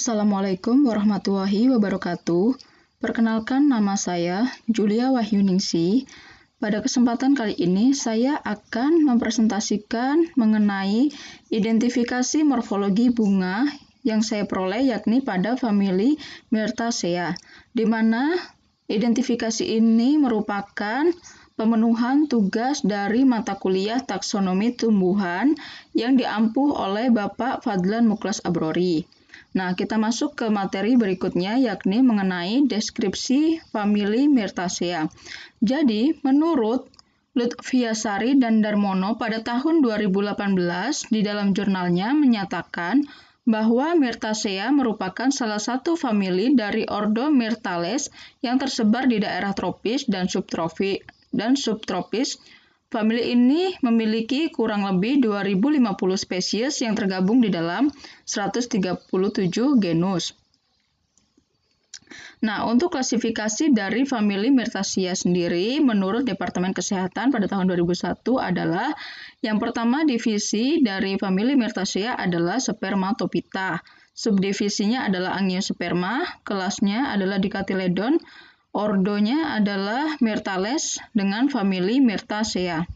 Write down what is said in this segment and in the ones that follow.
Assalamualaikum warahmatullahi wabarakatuh. Perkenalkan, nama saya Julia Wahyuningsi. Pada kesempatan kali ini saya akan mempresentasikan mengenai identifikasi morfologi bunga yang saya peroleh, yakni pada famili Myrtaceae, di mana identifikasi ini merupakan pemenuhan tugas dari mata kuliah taksonomi tumbuhan yang diampuh oleh Bapak Fadlan Muklas Abrori. Nah, kita masuk ke materi berikutnya, yakni mengenai deskripsi famili Myrtaceae. Jadi, menurut Lutfiasari dan Darmono pada tahun 2018 di dalam jurnalnya menyatakan bahwa Myrtaceae merupakan salah satu famili dari ordo Myrtales yang tersebar di daerah tropis dan subtropis. Famili ini memiliki kurang lebih 2050 spesies yang tergabung di dalam 137 genus. Nah, untuk klasifikasi dari famili Myrtaceae sendiri, menurut Departemen Kesehatan pada tahun 2001 adalah yang pertama, divisi dari famili Myrtaceae adalah Spermatophyta. Subdivisinya adalah Angiosperma, kelasnya adalah Dicotyledon, ordonya adalah Myrtales dengan famili Myrtaceae.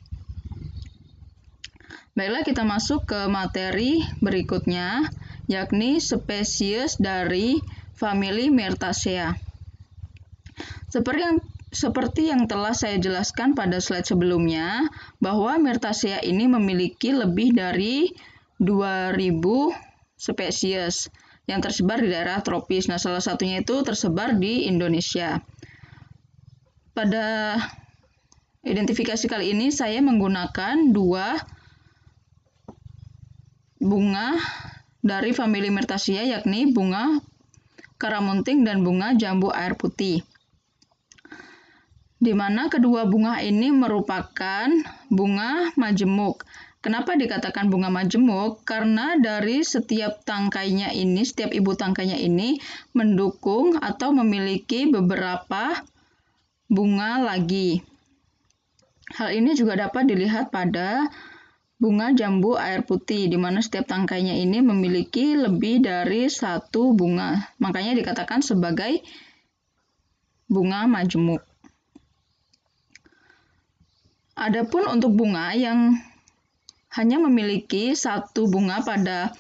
Baiklah, kita masuk ke materi berikutnya, yakni spesies dari famili Myrtaceae. Seperti yang telah saya jelaskan pada slide sebelumnya, bahwa Myrtaceae ini memiliki lebih dari 2000 spesies yang tersebar di daerah tropis. Nah, salah satunya itu tersebar di Indonesia. Pada identifikasi kali ini saya menggunakan dua bunga dari famili Myrtaceae, yakni bunga karamunting dan bunga jambu air putih. Di mana kedua bunga ini merupakan bunga majemuk. Kenapa dikatakan bunga majemuk? Karena dari setiap ibu tangkainya ini mendukung atau memiliki beberapa bunga lagi. Hal ini juga dapat dilihat pada bunga jambu air putih, di mana setiap tangkainya ini memiliki lebih dari satu bunga. Makanya dikatakan sebagai bunga majemuk. Adapun untuk bunga yang hanya memiliki satu bunga pada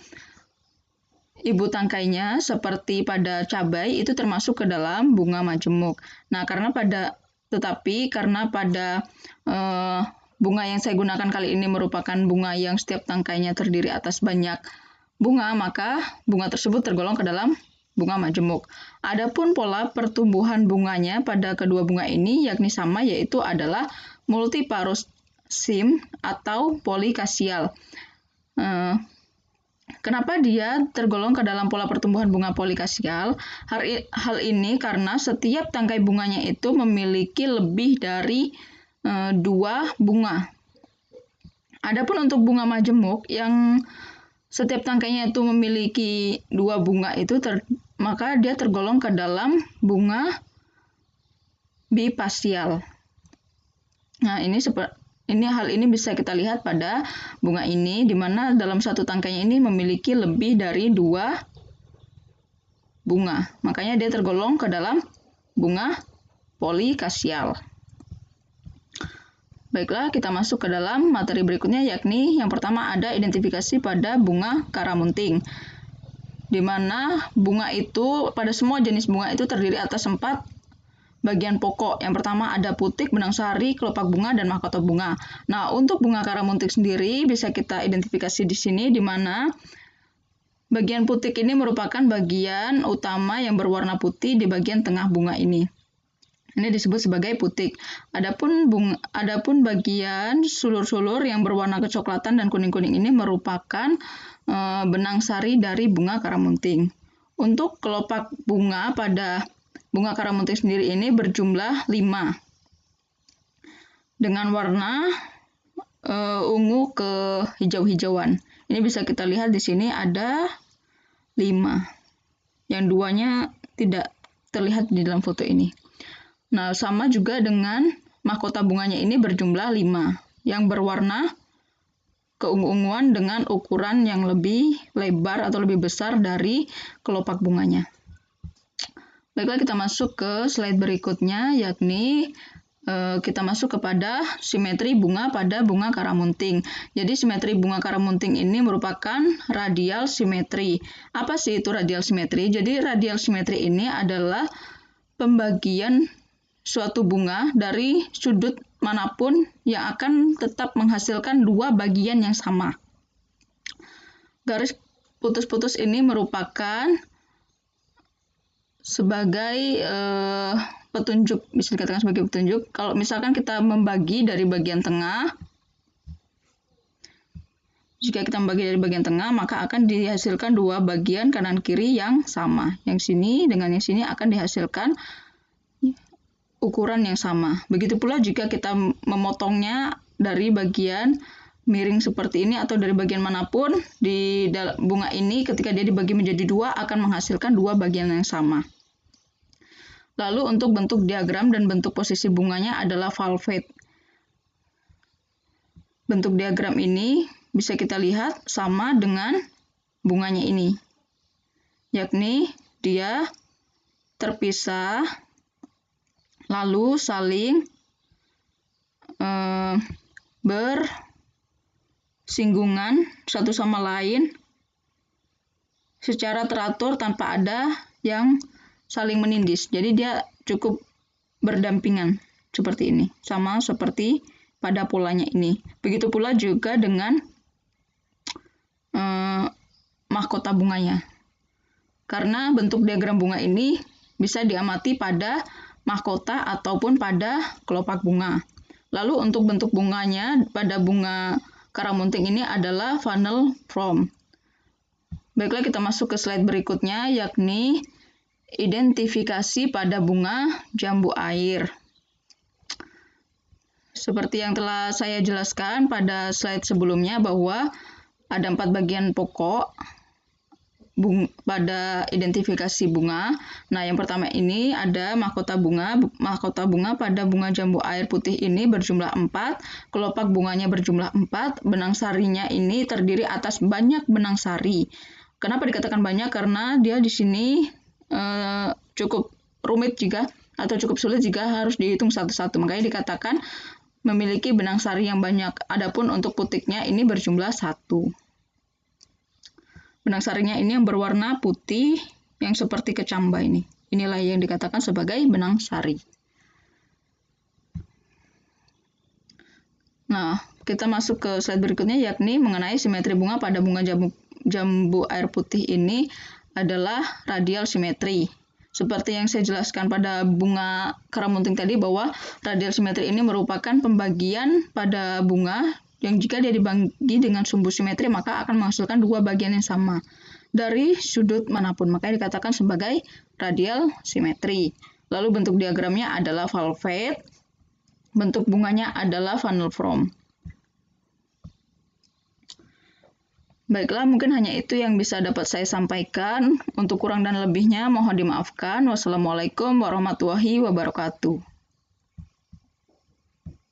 ibu tangkainya, seperti pada cabai, itu termasuk ke dalam bunga majemuk. Nah, karena pada bunga yang saya gunakan kali ini merupakan bunga yang setiap tangkainya terdiri atas banyak bunga, maka bunga tersebut tergolong ke dalam bunga majemuk. Adapun pola pertumbuhan bunganya pada kedua bunga ini yakni sama, yaitu adalah multiparosim atau polikasial. Kenapa dia tergolong ke dalam pola pertumbuhan bunga polikasial? Hal ini karena setiap tangkai bunganya itu memiliki lebih dari dua bunga. Adapun untuk bunga majemuk yang setiap tangkainya itu memiliki dua bunga itu, maka dia tergolong ke dalam bunga bipasial. Nah, hal ini bisa kita lihat pada bunga ini, di mana dalam satu tangkainya ini memiliki lebih dari dua bunga. Makanya dia tergolong ke dalam bunga polikasial. Baiklah, kita masuk ke dalam materi berikutnya, yakni yang pertama ada identifikasi pada bunga karamunting. Di mana bunga itu, pada semua jenis bunga itu terdiri atas 4 bagian pokok. Yang pertama ada putik, benang sari, kelopak bunga, dan mahkota bunga. Nah, untuk bunga karamunting sendiri bisa kita identifikasi di sini, di mana bagian putik ini merupakan bagian utama yang berwarna putih di bagian tengah bunga ini. Ini disebut sebagai putik. Adapun bagian sulur-sulur yang berwarna kecoklatan dan kuning-kuning ini merupakan benang sari dari bunga karamunting. Untuk kelopak bunga pada bunga karamunting sendiri ini berjumlah 5 dengan warna ungu ke hijau-hijauan. Ini bisa kita lihat di sini ada 5. Yang duanya tidak terlihat di dalam foto ini. Nah, sama juga dengan mahkota bunganya ini berjumlah 5 yang berwarna keungu-unguan dengan ukuran yang lebih lebar atau lebih besar dari kelopak bunganya. Baiklah, kita masuk ke slide berikutnya, yakni kita masuk kepada simetri bunga pada bunga karamunting. Jadi simetri bunga karamunting ini merupakan radial simetri. Apa sih itu radial simetri? Jadi radial simetri ini adalah pembagian suatu bunga dari sudut manapun yang akan tetap menghasilkan dua bagian yang sama. Garis putus-putus ini merupakan sebagai petunjuk, bisa dikatakan sebagai petunjuk. Kalau misalkan kita membagi dari bagian tengah, jika kita membagi dari bagian tengah, maka akan dihasilkan dua bagian kanan kiri yang sama. Yang sini dengan yang sini akan dihasilkan ukuran yang sama. Begitu pula jika kita memotongnya dari bagian miring seperti ini atau dari bagian manapun di bunga ini, ketika dia dibagi menjadi dua akan menghasilkan dua bagian yang sama. Lalu untuk bentuk diagram dan bentuk posisi bunganya adalah valvate. Bentuk diagram ini bisa kita lihat sama dengan bunganya ini, yakni dia terpisah lalu saling bersinggungan satu sama lain secara teratur tanpa ada yang saling menindis. Jadi dia cukup berdampingan seperti ini, sama seperti pada polanya ini. Begitu pula juga dengan mahkota bunganya. Karena bentuk diagram bunga ini bisa diamati pada mahkota ataupun pada kelopak bunga. Lalu untuk bentuk bunganya pada bunga karamunting ini adalah funnel form. Baiklah, kita masuk ke slide berikutnya, yakni identifikasi pada bunga jambu air. Seperti yang telah saya jelaskan pada slide sebelumnya bahwa ada 4 bagian pokok pada identifikasi bunga. Nah, yang pertama ini ada mahkota bunga. Mahkota bunga pada bunga jambu air putih ini berjumlah 4, kelopak bunganya berjumlah 4, benang sarinya ini terdiri atas banyak benang sari. Kenapa dikatakan banyak? Karena dia di sini cukup rumit atau cukup sulit jika harus dihitung satu-satu. Makanya dikatakan memiliki benang sari yang banyak. Adapun untuk putiknya ini berjumlah 1. Benang sarinya ini yang berwarna putih yang seperti kecamba ini. Inilah yang dikatakan sebagai benang sari. Nah, kita masuk ke slide berikutnya, yakni mengenai simetri bunga pada bunga jambu air putih ini adalah radial simetri. Seperti yang saya jelaskan pada bunga karamunting tadi bahwa radial simetri ini merupakan pembagian pada bunga yang jika dia dibagi dengan sumbu simetri maka akan menghasilkan dua bagian yang sama dari sudut manapun. Makanya dikatakan sebagai radial simetri. Lalu bentuk diagramnya adalah valvate, bentuk bunganya adalah funnel form. Baiklah, mungkin hanya itu yang bisa dapat saya sampaikan. Untuk kurang dan lebihnya mohon dimaafkan. Wassalamualaikum warahmatullahi wabarakatuh.